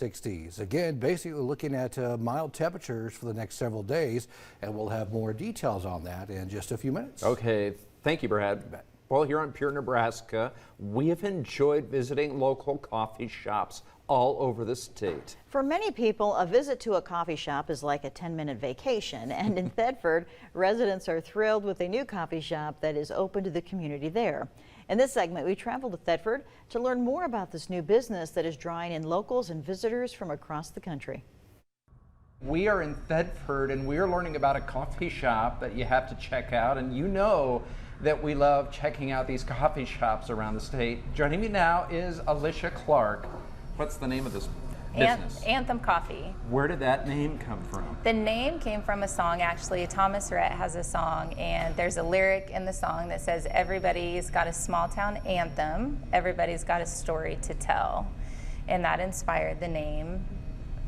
60s. Again, basically looking at mild temperatures for the next several days, and we'll have more details on that in just a few minutes. Okay, thank you, Brad. Well, here on Pure Nebraska, we have enjoyed visiting local coffee shops all over the state. For many people, a visit to a coffee shop is like a 10-minute vacation, and in Thedford, residents are thrilled with a new coffee shop that is open to the community there. In this segment, we traveled to Thedford to learn more about this new business that is drawing in locals and visitors from across the country. We are in Thedford, and we are learning about a coffee shop that you have to check out, and you know that we love checking out these coffee shops around the state. Joining me now is Alicia Clark. What's the name of this business? Anthem Coffee. Where did that name come from? The name came from a song, actually. Thomas Rhett has a song, and there's a lyric in the song that says, everybody's got a small town anthem, everybody's got a story to tell. And that inspired the name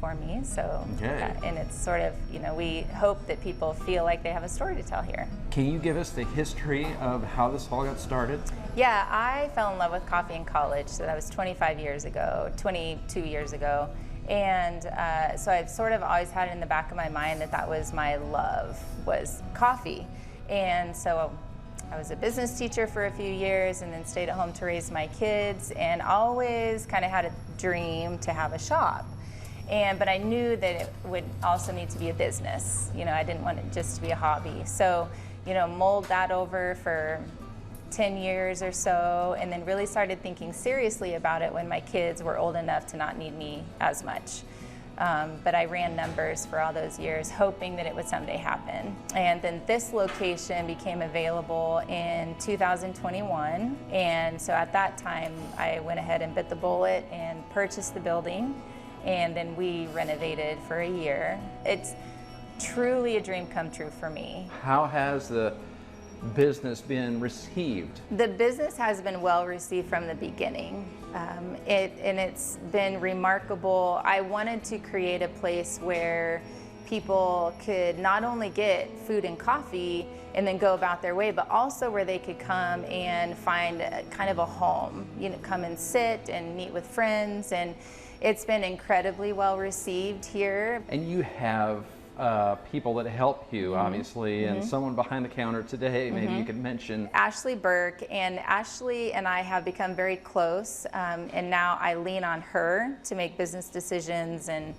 for me. So, and it's sort of, you know, we hope that people feel like they have a story to tell here. Can you give us the history of how this all got started? Yeah, I fell in love with coffee in college, so that was 22 years ago. And so I've sort of always had it in the back of my mind that that was my love, was coffee. And so I was a business teacher for a few years and then stayed at home to raise my kids, and always kind of had a dream to have a shop. But I knew that it would also need to be a business. You know, I didn't want it just to be a hobby. So, you know, mulled that over for 10 years or so, and then really started thinking seriously about it when my kids were old enough to not need me as much. But I ran numbers for all those years, hoping that it would someday happen. And then this location became available in 2021. And so at that time, I went ahead and bit the bullet and purchased the building. And then we renovated for a year. It's truly a dream come true for me. How has the business been received? The business has been well received from the beginning. And it's been remarkable. I wanted to create a place where people could not only get food and coffee and then go about their way, but also where they could come and find kind of a home. You know, come and sit and meet with friends, and it's been incredibly well received here. And you have people that help you, obviously, and someone behind the counter today, maybe you could mention. Ashley Burke, and Ashley and I have become very close, and now I lean on her to make business decisions and,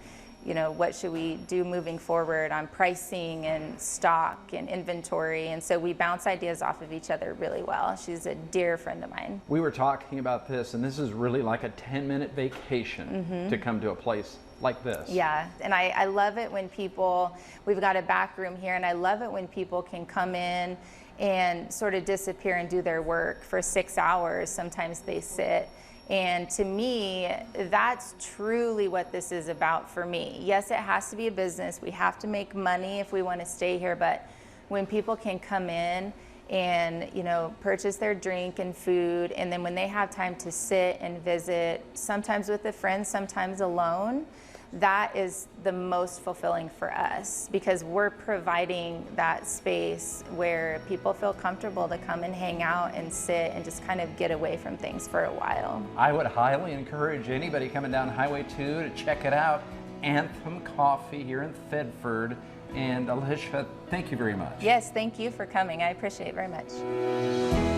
you know, what should we do moving forward on pricing and stock and inventory. And so we bounce ideas off of each other really well. She's a dear friend of mine. We were talking about this, and this is really like a 10-minute vacation to come to a place like this. Yeah, and I love it when people, we've got a back room here, and I love it when people can come in and sort of disappear and do their work for 6 hours. Sometimes they sit. And to me, that's truly what this is about for me. Yes, it has to be a business. We have to make money if we want to stay here, but when people can come in and, you know, purchase their drink and food, and then when they have time to sit and visit, sometimes with a friend, sometimes alone, that is the most fulfilling for us, because we're providing that space where people feel comfortable to come and hang out and sit and just kind of get away from things for a while. I would highly encourage anybody coming down Highway 2 to check it out. Anthem Coffee here in Thedford. And Alicia, thank you very much. Yes, thank you for coming. I appreciate it very much.